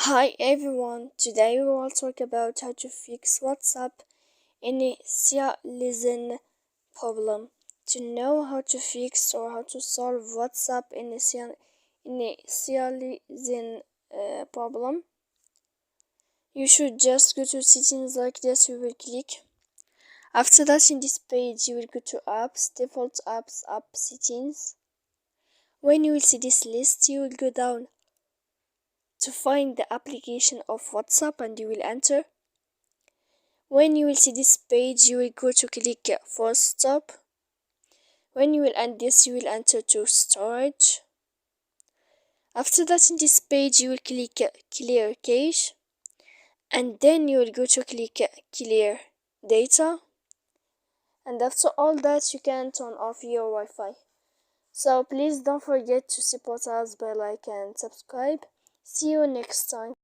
Hi everyone, today we will talk about how to fix WhatsApp initializing problem. To know how to fix or how to solve WhatsApp initializing problem, you should just go to settings like this. You will click. After that, in this page, you will go to apps, default apps, app settings. When you will see this list, you will go down to find the application of WhatsApp and you will enter. When you will see this page, you will go to click for stop. When you will end this, you will enter to storage. After that, in this page, you will click clear cache, and then you will go to click clear data. And after all that, you can turn off your Wi-Fi. So please don't forget to support us by like and subscribe. See you next time.